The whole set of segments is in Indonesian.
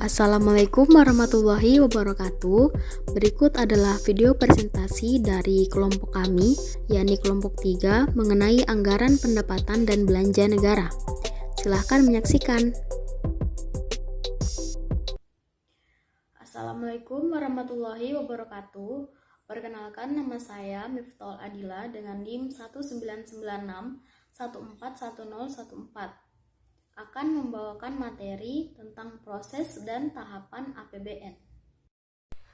Assalamualaikum warahmatullahi wabarakatuh. Berikut adalah video presentasi dari kelompok kami, yakni kelompok 3, mengenai anggaran pendapatan dan belanja negara. Silahkan menyaksikan. Assalamualaikum warahmatullahi wabarakatuh. Perkenalkan, nama saya Miftol Adila dengan NIM 1996141014. Akan membawakan materi tentang proses dan tahapan APBN.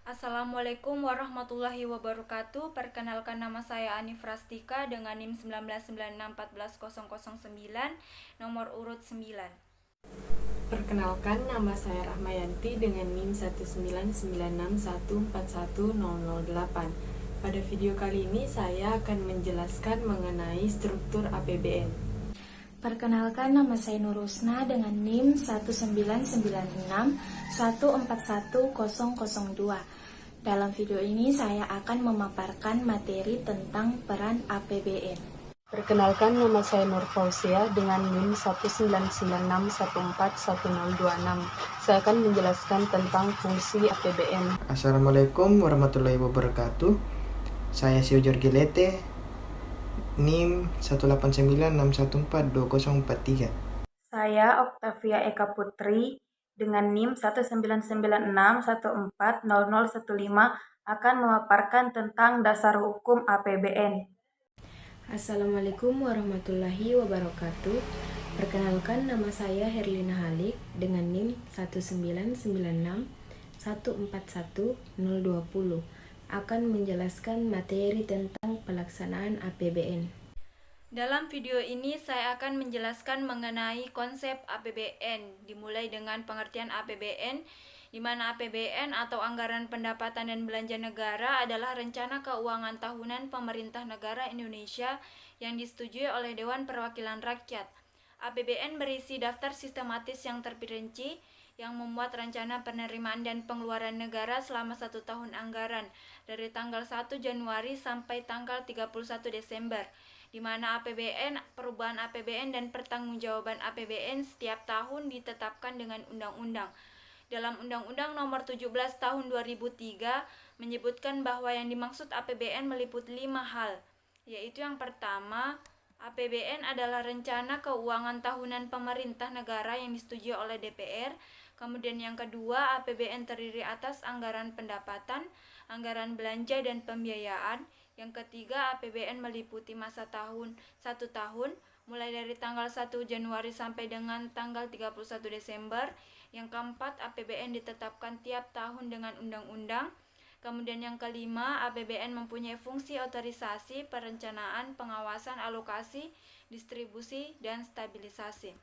Assalamualaikum warahmatullahi wabarakatuh. Perkenalkan, nama saya Anif Rastika dengan NIM 1996141009, nomor urut 9. Perkenalkan, nama saya Rahmayanti dengan NIM 1996141008. Pada video kali ini saya akan menjelaskan mengenai struktur APBN. Perkenalkan, nama saya Nurusna dengan NIM 1996141002. Dalam video ini saya akan memaparkan materi tentang peran APBN. Perkenalkan, nama saya Nur Fauzia dengan NIM 1996141026. Saya akan menjelaskan tentang fungsi APBN. Assalamualaikum warahmatullahi wabarakatuh. Saya Siojar Gilete, NIM 18961420043. Saya Oktavia Eka Putri dengan NIM 1996140015 akan memaparkan tentang dasar hukum APBN. Assalamualaikum warahmatullahi wabarakatuh. Perkenalkan, nama saya Herlina Halik dengan NIM 1996141020 akan menjelaskan materi tentang pelaksanaan APBN. Dalam video ini saya akan menjelaskan mengenai konsep APBN, dimulai dengan pengertian APBN, di mana APBN atau Anggaran Pendapatan dan Belanja Negara adalah rencana keuangan tahunan pemerintah negara Indonesia yang disetujui oleh Dewan Perwakilan Rakyat. APBN berisi daftar sistematis yang terperinci yang memuat rencana penerimaan dan pengeluaran negara selama 1 tahun anggaran dari tanggal 1 Januari sampai tanggal 31 Desember, di mana APBN, perubahan APBN dan pertanggungjawaban APBN setiap tahun ditetapkan dengan undang-undang. Dalam Undang-Undang Nomor 17 Tahun 2003 menyebutkan bahwa yang dimaksud APBN meliputi 5 hal, yaitu yang pertama, APBN adalah rencana keuangan tahunan pemerintah negara yang disetujui oleh DPR. Kemudian yang kedua, APBN terdiri atas anggaran pendapatan, anggaran belanja dan pembiayaan. Yang ketiga, APBN meliputi masa 1 tahun, mulai dari tanggal 1 Januari sampai dengan tanggal 31 Desember. Yang keempat, APBN ditetapkan tiap tahun dengan undang-undang. Kemudian yang kelima, APBN mempunyai fungsi otorisasi, perencanaan, pengawasan, alokasi, distribusi, dan stabilisasi.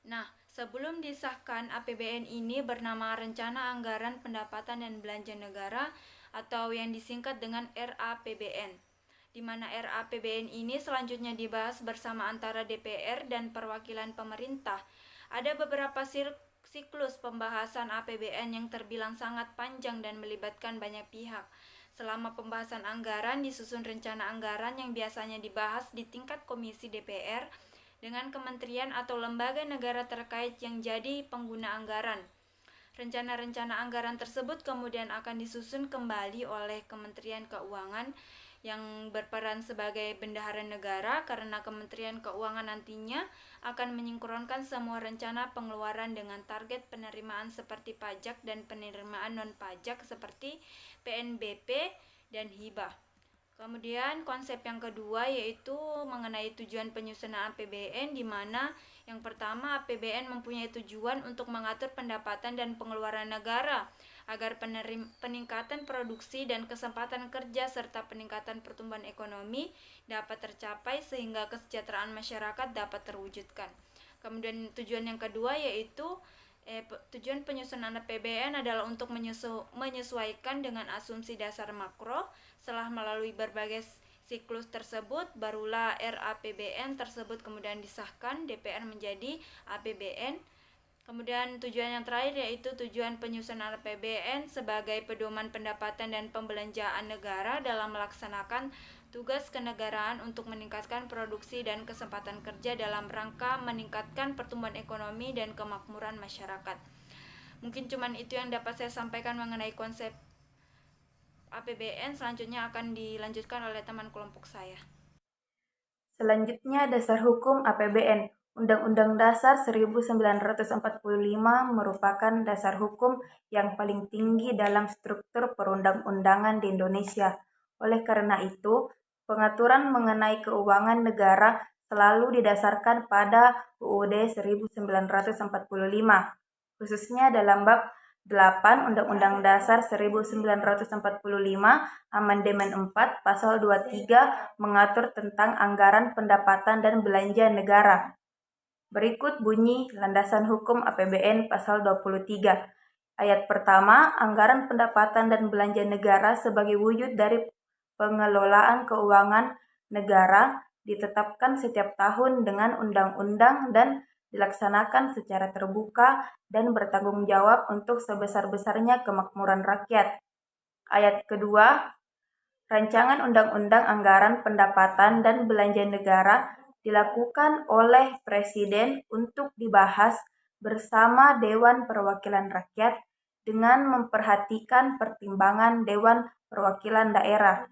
Nah, sebelum disahkan, APBN ini bernama Rencana Anggaran Pendapatan dan Belanja Negara atau yang disingkat dengan RAPBN, di mana RAPBN ini selanjutnya dibahas bersama antara DPR dan perwakilan pemerintah. Ada beberapa siklus pembahasan APBN yang terbilang sangat panjang dan melibatkan banyak pihak. Selama pembahasan anggaran disusun rencana anggaran yang biasanya dibahas di tingkat komisi DPR dengan kementerian atau lembaga negara terkait yang jadi pengguna anggaran. Rencana-rencana anggaran tersebut kemudian akan disusun kembali oleh Kementerian Keuangan yang berperan sebagai bendahara negara, karena Kementerian Keuangan nantinya akan menyinkronkan semua rencana pengeluaran dengan target penerimaan seperti pajak dan penerimaan non-pajak seperti PNBP dan hibah. Kemudian konsep yang kedua yaitu mengenai tujuan penyusunan APBN, di mana yang pertama, APBN mempunyai tujuan untuk mengatur pendapatan dan pengeluaran negara agar peningkatan produksi dan kesempatan kerja serta peningkatan pertumbuhan ekonomi dapat tercapai sehingga kesejahteraan masyarakat dapat terwujudkan. Kemudian tujuan yang kedua yaitu tujuan penyusunan APBN adalah untuk menyesuaikan dengan asumsi dasar makro. Setelah melalui berbagai siklus tersebut, barulah RAPBN tersebut kemudian disahkan DPR menjadi APBN. Kemudian tujuan yang terakhir yaitu tujuan penyusunan APBN sebagai pedoman pendapatan dan pembelanjaan negara dalam melaksanakan tugas kenegaraan untuk meningkatkan produksi dan kesempatan kerja dalam rangka meningkatkan pertumbuhan ekonomi dan kemakmuran masyarakat. Mungkin cuman itu yang dapat saya sampaikan mengenai konsep APBN. Selanjutnya akan dilanjutkan oleh teman kelompok saya. Selanjutnya, dasar hukum APBN. Undang-Undang Dasar 1945 merupakan dasar hukum yang paling tinggi dalam struktur perundang-undangan di Indonesia. Oleh karena itu, pengaturan mengenai keuangan negara selalu didasarkan pada UUD 1945, khususnya dalam bab 8 Undang-Undang Dasar 1945 Amandemen 4 Pasal 23 mengatur tentang anggaran pendapatan dan belanja negara. Berikut bunyi landasan hukum APBN Pasal 23. Ayat pertama, anggaran pendapatan dan belanja negara sebagai wujud dari pengelolaan keuangan negara ditetapkan setiap tahun dengan undang-undang dan dilaksanakan secara terbuka dan bertanggung jawab untuk sebesar-besarnya kemakmuran rakyat. Ayat kedua, rancangan undang-undang anggaran pendapatan dan belanja negara dilakukan oleh Presiden untuk dibahas bersama Dewan Perwakilan Rakyat dengan memperhatikan pertimbangan Dewan Perwakilan Daerah.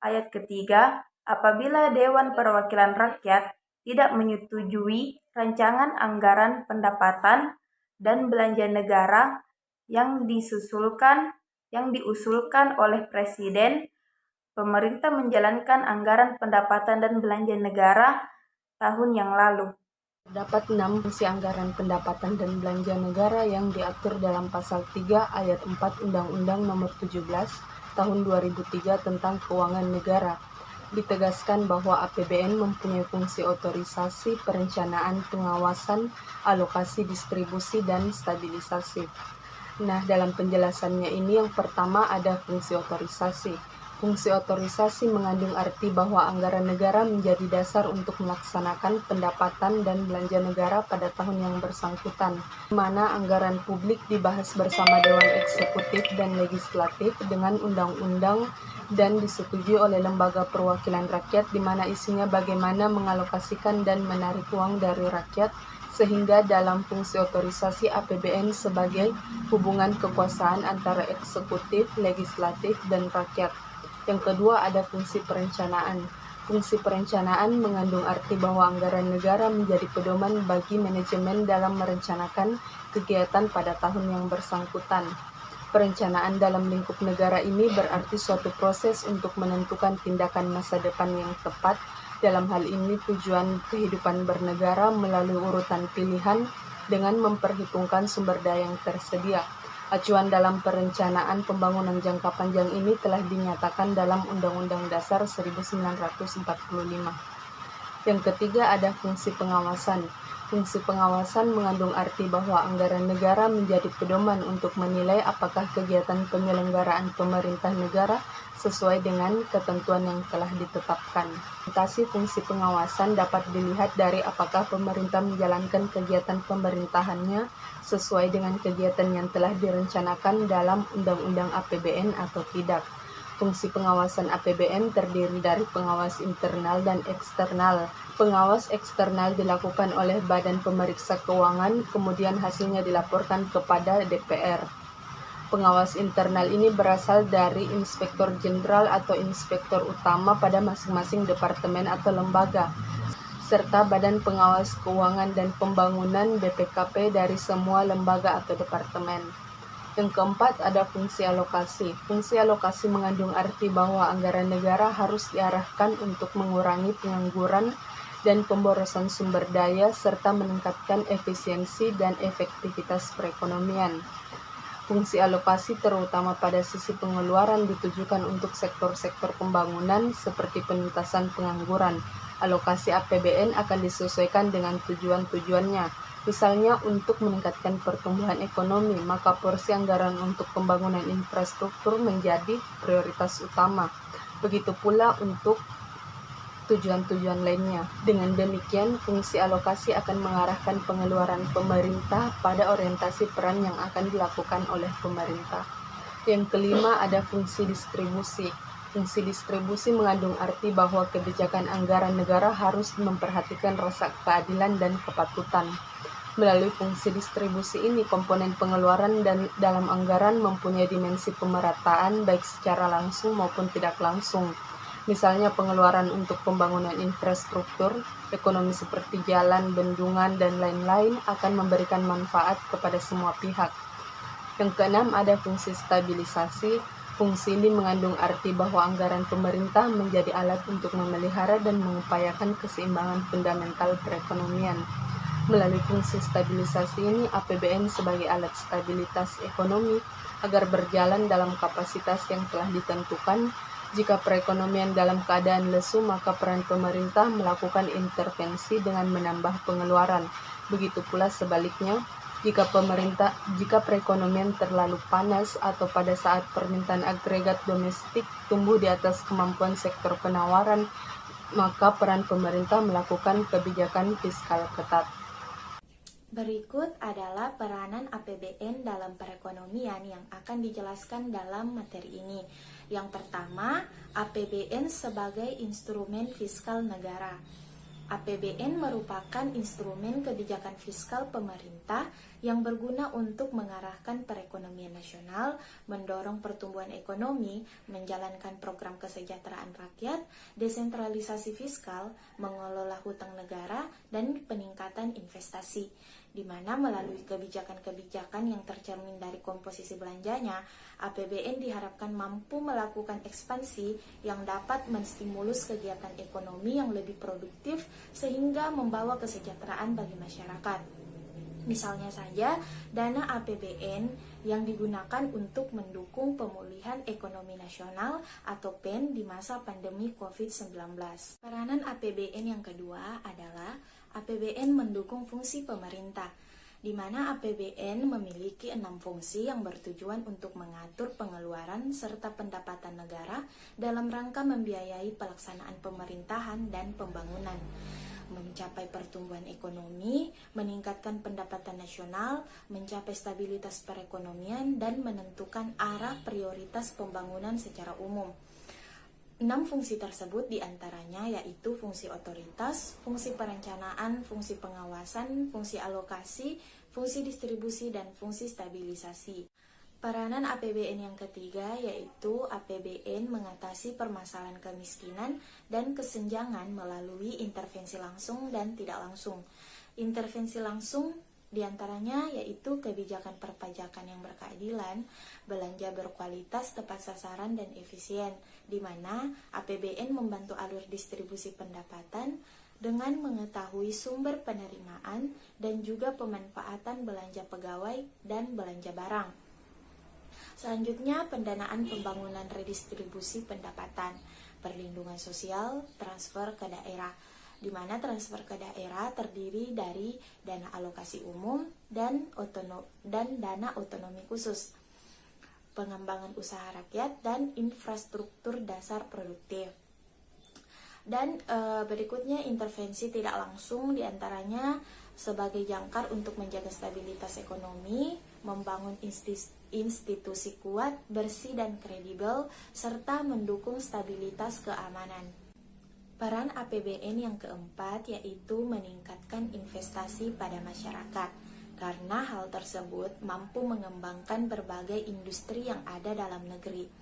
Ayat ketiga, apabila Dewan Perwakilan Rakyat tidak menyetujui rancangan anggaran pendapatan dan belanja negara yang diusulkan oleh Presiden, pemerintah menjalankan anggaran pendapatan dan belanja negara tahun yang lalu. Terdapat 6 fungsi anggaran pendapatan dan belanja negara yang diatur dalam Pasal 3 Ayat 4 Undang-Undang Nomor 17 Tahun 2003 tentang Keuangan Negara. Ditegaskan bahwa APBN mempunyai fungsi otorisasi, perencanaan, pengawasan, alokasi, distribusi, dan stabilisasi. Nah, dalam penjelasannya ini yang pertama ada fungsi otorisasi. Fungsi otorisasi mengandung arti bahwa anggaran negara menjadi dasar untuk melaksanakan pendapatan dan belanja negara pada tahun yang bersangkutan, di mana anggaran publik dibahas bersama Dewan Eksekutif dan Legislatif dengan undang-undang dan disetujui oleh Lembaga Perwakilan Rakyat, di mana isinya bagaimana mengalokasikan dan menarik uang dari rakyat, sehingga dalam fungsi otorisasi APBN sebagai hubungan kekuasaan antara eksekutif, legislatif, dan rakyat. Yang kedua ada fungsi perencanaan. Fungsi perencanaan mengandung arti bahwa anggaran negara menjadi pedoman bagi manajemen dalam merencanakan kegiatan pada tahun yang bersangkutan. Perencanaan dalam lingkup negara ini berarti suatu proses untuk menentukan tindakan masa depan yang tepat. Dalam hal ini tujuan kehidupan bernegara melalui urutan pilihan dengan memperhitungkan sumber daya yang tersedia. Acuan dalam perencanaan pembangunan jangka panjang ini telah dinyatakan dalam Undang-Undang Dasar 1945. Yang ketiga ada fungsi pengawasan. Fungsi pengawasan mengandung arti bahwa anggaran negara menjadi pedoman untuk menilai apakah kegiatan penyelenggaraan pemerintah negara sesuai dengan ketentuan yang telah ditetapkan. Fungsi pengawasan dapat dilihat dari apakah pemerintah menjalankan kegiatan pemerintahannya sesuai dengan kegiatan yang telah direncanakan dalam Undang-Undang APBN atau tidak. Fungsi pengawasan APBN terdiri dari pengawas internal dan eksternal. Pengawas eksternal dilakukan oleh Badan Pemeriksa Keuangan, kemudian hasilnya dilaporkan kepada DPR. Pengawas internal ini berasal dari Inspektur Jenderal atau Inspektur Utama pada masing-masing departemen atau lembaga, serta Badan Pengawas Keuangan dan Pembangunan BPKP dari semua lembaga atau departemen. Yang keempat ada fungsi alokasi. Fungsi alokasi mengandung arti bahwa anggaran negara harus diarahkan untuk mengurangi pengangguran dan pemborosan sumber daya serta meningkatkan efisiensi dan efektivitas perekonomian. Fungsi alokasi terutama pada sisi pengeluaran ditujukan untuk sektor-sektor pembangunan seperti penuntasan pengangguran. Alokasi APBN akan disesuaikan dengan tujuan-tujuannya. Misalnya untuk meningkatkan pertumbuhan ekonomi, maka porsi anggaran untuk pembangunan infrastruktur menjadi prioritas utama. Begitu pula untuk tujuan-tujuan lainnya. Dengan demikian, fungsi alokasi akan mengarahkan pengeluaran pemerintah pada orientasi peran yang akan dilakukan oleh pemerintah. Yang kelima ada fungsi distribusi. Fungsi distribusi mengandung arti bahwa kebijakan anggaran negara harus memperhatikan rasa keadilan dan kepatutan. Melalui fungsi distribusi ini, komponen pengeluaran dan dalam anggaran mempunyai dimensi pemerataan baik secara langsung maupun tidak langsung. Misalnya pengeluaran untuk pembangunan infrastruktur ekonomi seperti jalan, bendungan, dan lain-lain akan memberikan manfaat kepada semua pihak. Yang keenam, ada fungsi stabilisasi. Fungsi ini mengandung arti bahwa anggaran pemerintah menjadi alat untuk memelihara dan mengupayakan keseimbangan fundamental perekonomian. Melalui fungsi stabilisasi ini, APBN sebagai alat stabilitas ekonomi agar berjalan dalam kapasitas yang telah ditentukan. Jika perekonomian dalam keadaan lesu, maka peran pemerintah melakukan intervensi dengan menambah pengeluaran. Begitu pula sebaliknya, jika perekonomian terlalu panas atau pada saat permintaan agregat domestik tumbuh di atas kemampuan sektor penawaran, maka peran pemerintah melakukan kebijakan fiskal ketat. Berikut adalah peranan APBN dalam perekonomian yang akan dijelaskan dalam materi ini. Yang pertama, APBN sebagai instrumen fiskal negara. APBN merupakan instrumen kebijakan fiskal pemerintah yang berguna untuk mengarahkan perekonomian nasional, mendorong pertumbuhan ekonomi, menjalankan program kesejahteraan rakyat, desentralisasi fiskal, mengelola hutang negara, dan peningkatan investasi, di mana melalui kebijakan-kebijakan yang tercermin dari komposisi belanjanya, APBN diharapkan mampu melakukan ekspansi yang dapat menstimulus kegiatan ekonomi yang lebih produktif sehingga membawa kesejahteraan bagi masyarakat. Misalnya saja, dana APBN yang digunakan untuk mendukung pemulihan ekonomi nasional atau PEN di masa pandemi COVID-19. Peranan APBN yang kedua adalah APBN mendukung fungsi pemerintah, di mana APBN memiliki 6 fungsi yang bertujuan untuk mengatur pengeluaran serta pendapatan negara dalam rangka membiayai pelaksanaan pemerintahan dan pembangunan, mencapai pertumbuhan ekonomi, meningkatkan pendapatan nasional, mencapai stabilitas perekonomian, dan menentukan arah prioritas pembangunan secara umum. 6 fungsi tersebut diantaranya yaitu fungsi otoritas, fungsi perencanaan, fungsi pengawasan, fungsi alokasi, fungsi distribusi, dan fungsi stabilisasi. Peranan APBN yang ketiga yaitu APBN mengatasi permasalahan kemiskinan dan kesenjangan melalui intervensi langsung dan tidak langsung. Intervensi langsung diantaranya yaitu kebijakan perpajakan yang berkeadilan, belanja berkualitas, tepat sasaran, dan efisien, di mana APBN membantu alur distribusi pendapatan dengan mengetahui sumber penerimaan dan juga pemanfaatan belanja pegawai dan belanja barang. Selanjutnya, pendanaan pembangunan redistribusi pendapatan, perlindungan sosial, transfer ke daerah, di mana transfer ke daerah terdiri dari dana alokasi umum dan dana otonomi khusus, pengembangan usaha rakyat, dan infrastruktur dasar produktif. Dan berikutnya intervensi tidak langsung, diantaranya sebagai jangkar untuk menjaga stabilitas ekonomi, membangun institusi kuat, bersih, dan kredibel, serta mendukung stabilitas keamanan. Peran APBN yang keempat yaitu meningkatkan investasi pada masyarakat, karena hal tersebut mampu mengembangkan berbagai industri yang ada dalam negeri.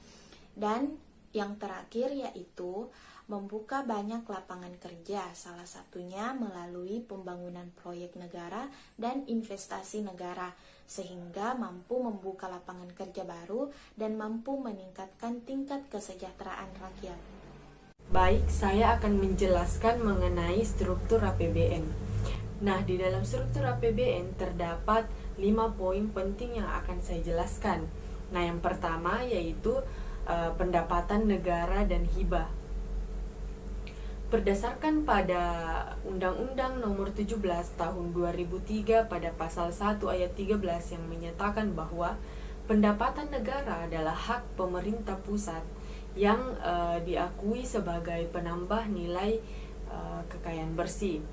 Dan yang terakhir yaitu membuka banyak lapangan kerja, salah satunya melalui pembangunan proyek negara dan investasi negara, sehingga mampu membuka lapangan kerja baru dan mampu meningkatkan tingkat kesejahteraan rakyat. Baik, saya akan menjelaskan mengenai struktur APBN. Nah, di dalam struktur APBN terdapat 5 poin penting yang akan saya jelaskan. Nah, yang pertama yaitu pendapatan negara dan hibah. Berdasarkan pada Undang-Undang Nomor 17 Tahun 2003 pada pasal 1 ayat 13 yang menyatakan bahwa pendapatan negara adalah hak pemerintah pusat yang diakui sebagai penambah nilai kekayaan bersih.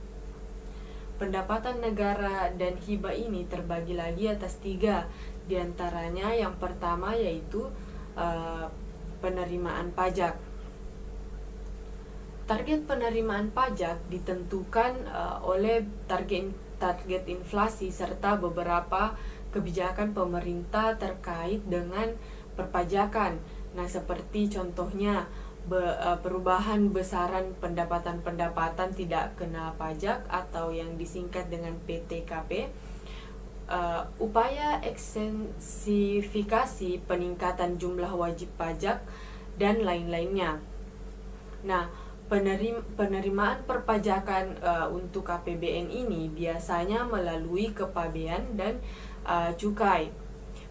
Pendapatan negara dan hibah ini terbagi lagi atas 3, diantaranya yang pertama yaitu penerimaan pajak. Target penerimaan pajak ditentukan oleh target target inflasi serta beberapa kebijakan pemerintah terkait dengan perpajakan. Nah, seperti contohnya perubahan besaran pendapatan tidak kena pajak atau yang disingkat dengan PTKP, upaya ekstensifikasi peningkatan jumlah wajib pajak, dan lain-lainnya. Nah, penerimaan perpajakan untuk APBN ini biasanya melalui kepabean dan cukai,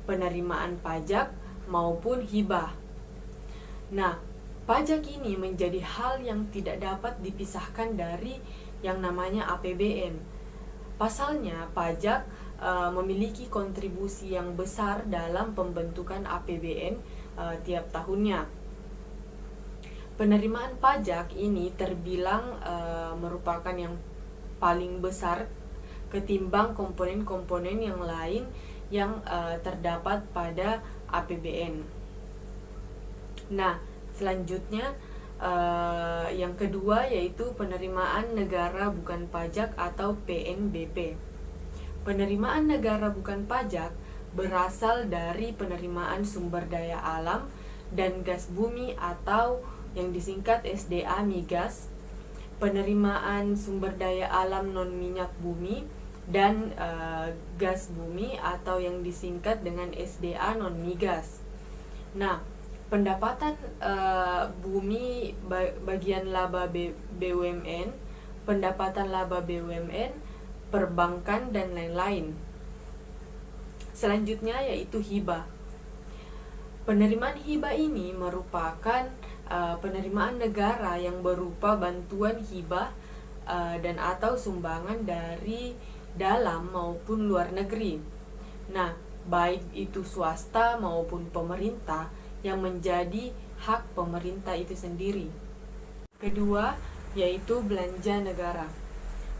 penerimaan pajak maupun hibah. Nah, pajak ini menjadi hal yang tidak dapat dipisahkan dari yang namanya APBN. Pasalnya, pajak memiliki kontribusi yang besar dalam pembentukan APBN tiap tahunnya. Penerimaan pajak ini terbilang merupakan yang paling besar ketimbang komponen-komponen yang lain yang terdapat pada APBN. Nah, selanjutnya yang kedua yaitu penerimaan negara bukan pajak atau PNBP. Penerimaan negara bukan pajak berasal dari penerimaan sumber daya alam dan gas bumi atau yang disingkat SDA migas, penerimaan sumber daya alam non minyak bumi dan gas bumi atau yang disingkat dengan SDA non migas. Nah, pendapatan bumi bagian laba BUMN, pendapatan laba BUMN, perbankan, dan lain-lain. Selanjutnya yaitu hibah. Penerimaan hibah ini merupakan penerimaan negara yang berupa bantuan hibah dan atau sumbangan dari dalam maupun luar negeri. Nah, baik itu swasta maupun pemerintah yang menjadi hak pemerintah itu sendiri. Kedua, yaitu belanja negara.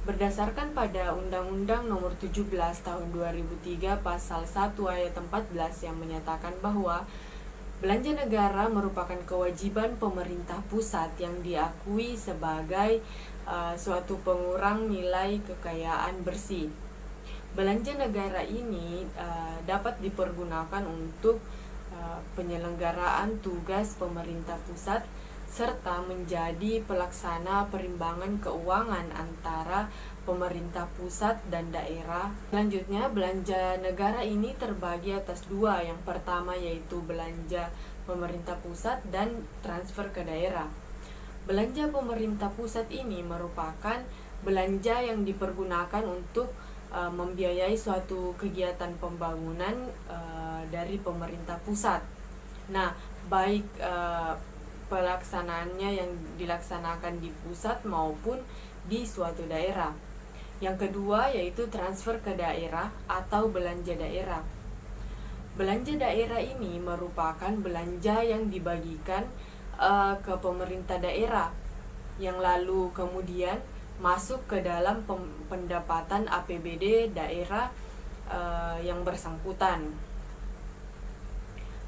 Berdasarkan pada Undang-Undang Nomor 17 Tahun 2003 Pasal 1 Ayat 14 yang menyatakan bahwa belanja negara merupakan kewajiban pemerintah pusat yang diakui sebagai suatu pengurang nilai kekayaan bersih. Belanja negara ini dapat dipergunakan untuk penyelenggaraan tugas pemerintah pusat serta menjadi pelaksana perimbangan keuangan antara pemerintah pusat dan daerah. Selanjutnya, belanja negara ini terbagi atas dua. Yang pertama yaitu belanja pemerintah pusat dan transfer ke daerah. Belanja pemerintah pusat ini merupakan belanja yang dipergunakan untuk membiayai suatu kegiatan pembangunan dari pemerintah pusat. Nah, baik pelaksanaannya yang dilaksanakan di pusat maupun di suatu daerah. Yang kedua yaitu transfer ke daerah atau belanja daerah. Belanja daerah ini merupakan belanja yang dibagikan ke pemerintah daerah yang lalu kemudian masuk ke dalam pendapatan APBD daerah yang bersangkutan.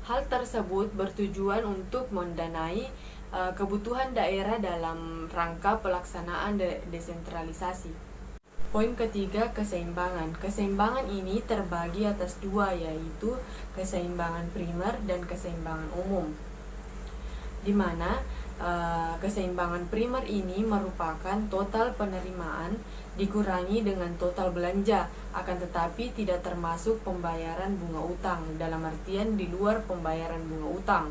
Hal tersebut bertujuan untuk mendanai kebutuhan daerah dalam rangka pelaksanaan desentralisasi. Poin ketiga, keseimbangan. Keseimbangan ini terbagi atas dua, yaitu keseimbangan primer dan keseimbangan umum. Di mana keseimbangan primer ini merupakan total penerimaan dikurangi dengan total belanja, akan tetapi tidak termasuk pembayaran bunga utang, dalam artian di luar pembayaran bunga utang,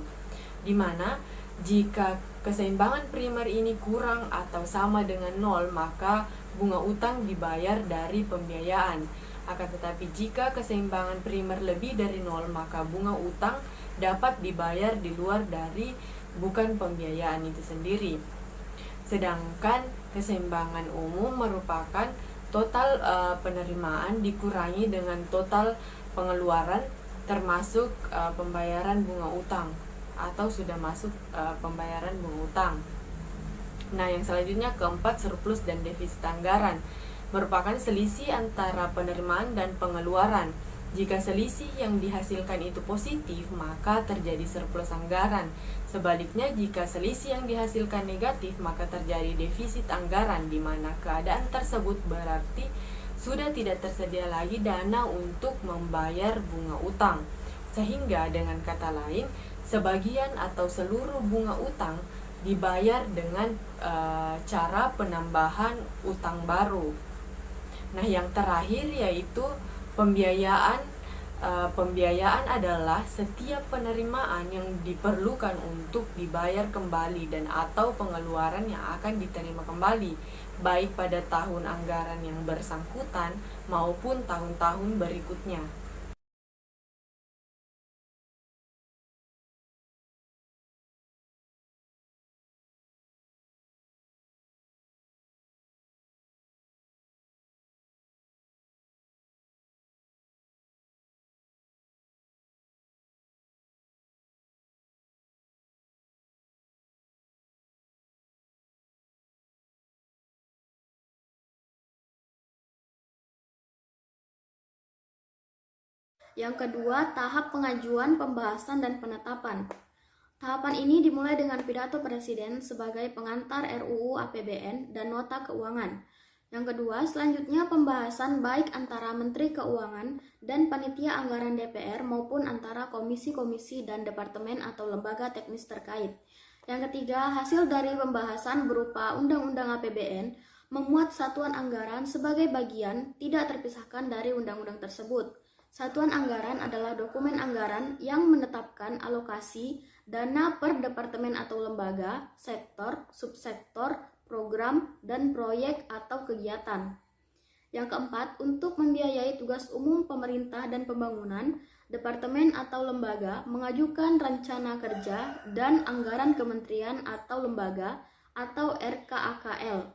di mana jika keseimbangan primer ini kurang atau sama dengan 0, maka bunga utang dibayar dari pembiayaan. Akan tetapi jika keseimbangan primer lebih dari 0, maka bunga utang dapat dibayar di luar dari bukan pembiayaan itu sendiri. Sedangkan keseimbangan umum merupakan total penerimaan dikurangi dengan total pengeluaran termasuk pembayaran bunga utang atau sudah masuk pembayaran bunga utang. Nah, yang selanjutnya keempat, surplus dan defisit anggaran merupakan selisih antara penerimaan dan pengeluaran. Jika selisih yang dihasilkan itu positif, maka terjadi surplus anggaran. Sebaliknya, jika selisih yang dihasilkan negatif, maka terjadi defisit anggaran, di mana keadaan tersebut berarti sudah tidak tersedia lagi dana untuk membayar bunga utang. Sehingga dengan kata lain, sebagian atau seluruh bunga utang dibayar dengan cara penambahan utang baru. Nah, yang terakhir yaitu pembiayaan. Pembiayaan adalah setiap penerimaan yang diperlukan untuk dibayar kembali dan atau pengeluaran yang akan diterima kembali, baik pada tahun anggaran yang bersangkutan maupun tahun-tahun berikutnya. Yang kedua, tahap pengajuan, pembahasan, dan penetapan. Tahapan ini dimulai dengan pidato Presiden sebagai pengantar RUU APBN dan nota keuangan. Yang kedua, selanjutnya pembahasan baik antara Menteri Keuangan dan panitia anggaran DPR maupun antara komisi-komisi dan departemen atau lembaga teknis terkait. Yang ketiga, hasil dari pembahasan berupa Undang-Undang APBN memuat satuan anggaran sebagai bagian tidak terpisahkan dari undang-undang tersebut. Satuan anggaran adalah dokumen anggaran yang menetapkan alokasi dana per departemen atau lembaga, sektor, subsektor, program, dan proyek atau kegiatan. Yang keempat, untuk membiayai tugas umum pemerintah dan pembangunan, departemen atau lembaga mengajukan rencana kerja dan anggaran kementerian atau lembaga atau RKAKL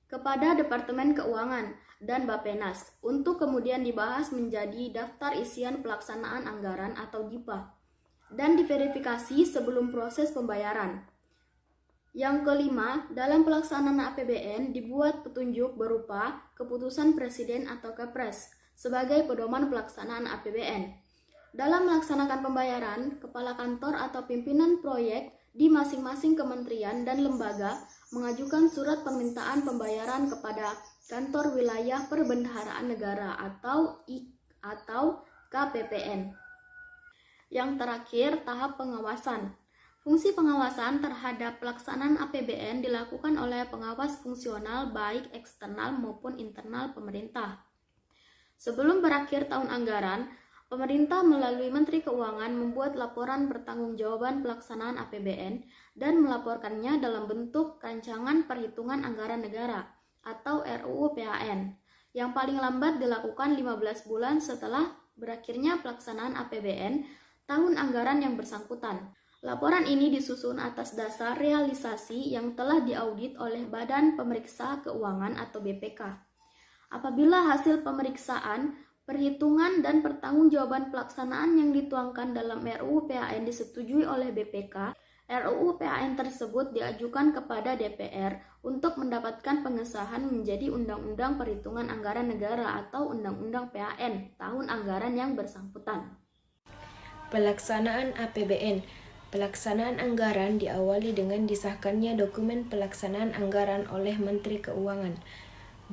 kepada Departemen Keuangan dan Bappenas untuk kemudian dibahas menjadi daftar isian pelaksanaan anggaran atau DIPA dan diverifikasi sebelum proses pembayaran. Yang kelima, dalam pelaksanaan APBN dibuat petunjuk berupa keputusan Presiden atau Kepres sebagai pedoman pelaksanaan APBN. Dalam melaksanakan pembayaran, kepala kantor atau pimpinan proyek di masing-masing kementerian dan lembaga mengajukan surat permintaan pembayaran kepada Kantor Wilayah Perbendaharaan Negara atau KPPN. Yang terakhir, tahap pengawasan. Fungsi pengawasan terhadap pelaksanaan APBN dilakukan oleh pengawas fungsional baik eksternal maupun internal pemerintah. Sebelum berakhir tahun anggaran, pemerintah melalui Menteri Keuangan membuat laporan pertanggungjawaban pelaksanaan APBN dan melaporkannya dalam bentuk rancangan perhitungan anggaran negara atau RUU PAN yang paling lambat dilakukan 15 bulan setelah berakhirnya pelaksanaan APBN tahun anggaran yang bersangkutan. Laporan ini disusun atas dasar realisasi yang telah diaudit oleh Badan Pemeriksa Keuangan atau BPK. Apabila hasil pemeriksaan, perhitungan dan pertanggungjawaban pelaksanaan yang dituangkan dalam RUU PAN disetujui oleh BPK, RUU PAN tersebut diajukan kepada DPR untuk mendapatkan pengesahan menjadi Undang-Undang Perhitungan Anggaran Negara atau Undang-Undang PAN tahun anggaran yang bersangkutan. Pelaksanaan APBN. Pelaksanaan anggaran diawali dengan disahkannya dokumen pelaksanaan anggaran oleh Menteri Keuangan.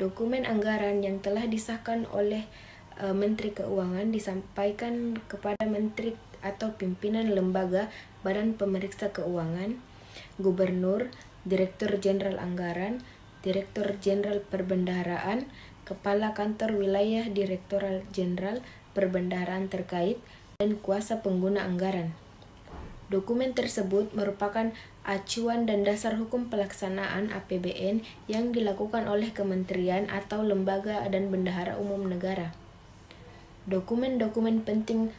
Dokumen anggaran yang telah disahkan oleh Menteri Keuangan disampaikan kepada Menteri atau pimpinan lembaga Badan Pemeriksa Keuangan, Gubernur, Direktur Jenderal Anggaran, Direktur Jenderal Perbendaharaan, Kepala Kantor Wilayah Direktorat Jenderal Perbendaharaan terkait, dan kuasa pengguna anggaran. Dokumen tersebut merupakan acuan dan dasar hukum pelaksanaan APBN yang dilakukan oleh kementerian atau lembaga dan bendahara umum negara. Dokumen-dokumen penting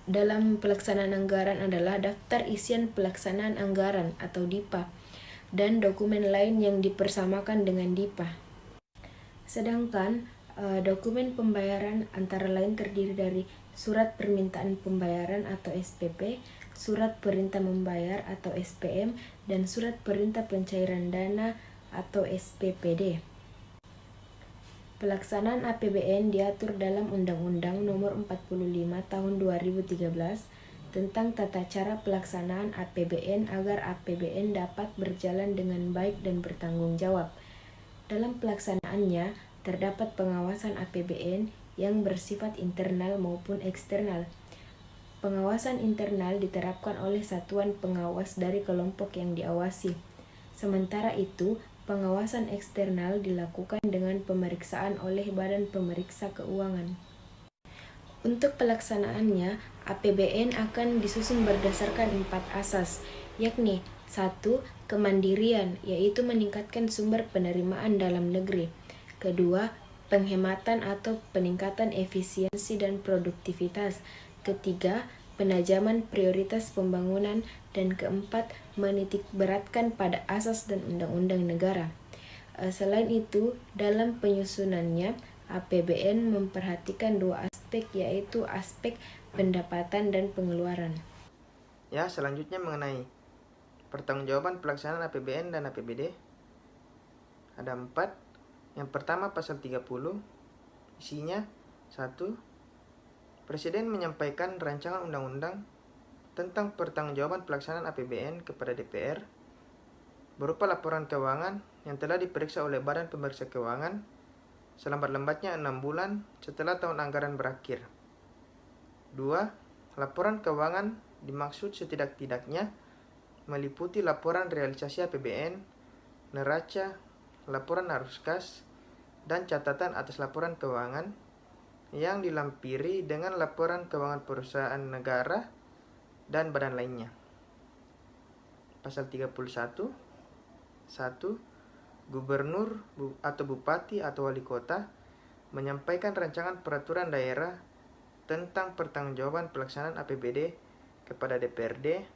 dalam pelaksanaan anggaran adalah daftar isian pelaksanaan anggaran atau DIPA dan dokumen lain yang dipersamakan dengan DIPA. Sedangkan dokumen pembayaran antara lain terdiri dari surat permintaan pembayaran atau SPP, surat perintah membayar atau SPM, dan surat perintah pencairan dana atau SPPD. Pelaksanaan APBN diatur dalam Undang-Undang Nomor 45 Tahun 2013 tentang tata cara pelaksanaan APBN agar APBN dapat berjalan dengan baik dan bertanggung jawab. Dalam pelaksanaannya, terdapat pengawasan APBN yang bersifat internal maupun eksternal. Pengawasan internal diterapkan oleh satuan pengawas dari kelompok yang diawasi. Sementara itu, pengawasan eksternal dilakukan dengan pemeriksaan oleh Badan Pemeriksa Keuangan. Untuk pelaksanaannya, APBN akan disusun berdasarkan 4 asas, yakni 1. Kemandirian, yaitu meningkatkan sumber penerimaan dalam negeri. 2. Penghematan atau peningkatan efisiensi dan produktivitas. 3. Penajaman prioritas pembangunan. Dan 4. menitikberatkan pada asas dan undang-undang negara. Selain itu, dalam penyusunannya, APBN memperhatikan 2 aspek, yaitu aspek pendapatan dan pengeluaran. Ya, selanjutnya mengenai pertanggungjawaban pelaksanaan APBN dan APBD. Ada 4. Yang pertama pasal 30, isinya 1. Presiden menyampaikan rancangan undang-undang tentang pertanggungjawaban pelaksanaan APBN kepada DPR berupa laporan keuangan yang telah diperiksa oleh Badan Pemeriksa Keuangan selambat-lambatnya 6 bulan setelah tahun anggaran berakhir. 2. Laporan keuangan dimaksud setidak-tidaknya meliputi laporan realisasi APBN, neraca, laporan arus kas, dan catatan atas laporan keuangan yang dilampiri dengan laporan keuangan perusahaan negara dan badan lainnya. Pasal 31. 1. Gubernur atau bupati atau wali kota menyampaikan rancangan peraturan daerah tentang pertanggungjawaban pelaksanaan APBD kepada DPRD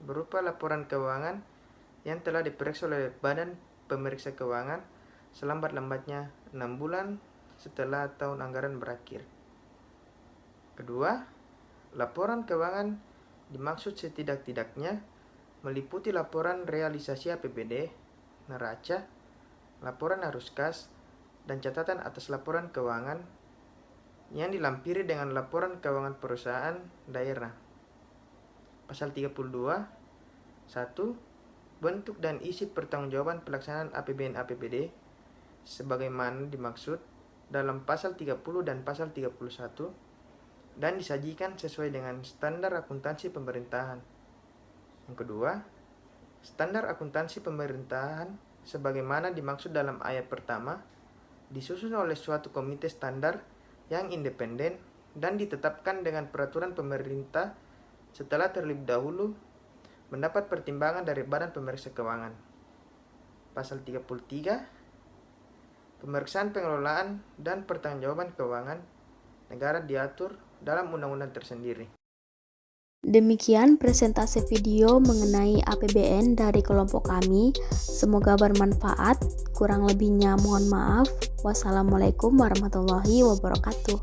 berupa laporan keuangan yang telah diperiksa oleh Badan Pemeriksa Keuangan selambat-lambatnya 6 bulan setelah tahun anggaran berakhir. 2. Laporan keuangan dimaksud setidak-tidaknya meliputi laporan realisasi APBD, neraca, laporan arus kas, dan catatan atas laporan keuangan yang dilampiri dengan laporan keuangan perusahaan daerah. Pasal 32. 1. Bentuk dan isi pertanggungjawaban pelaksanaan APBN APBD sebagaimana dimaksud dalam pasal 30 dan pasal 31 dan disajikan sesuai dengan standar akuntansi pemerintahan. Yang kedua, standar akuntansi pemerintahan sebagaimana dimaksud dalam ayat pertama disusun oleh suatu komite standar yang independen dan ditetapkan dengan peraturan pemerintah setelah terlebih dahulu mendapat pertimbangan dari Badan Pemeriksa Keuangan. Pasal 33, pemeriksaan pengelolaan dan pertanggungjawaban keuangan negara diatur dalam undang-undang tersendiri. Demikian presentasi video mengenai APBN dari kelompok kami. Semoga bermanfaat. Kurang lebihnya mohon maaf. Wassalamualaikum warahmatullahi wabarakatuh.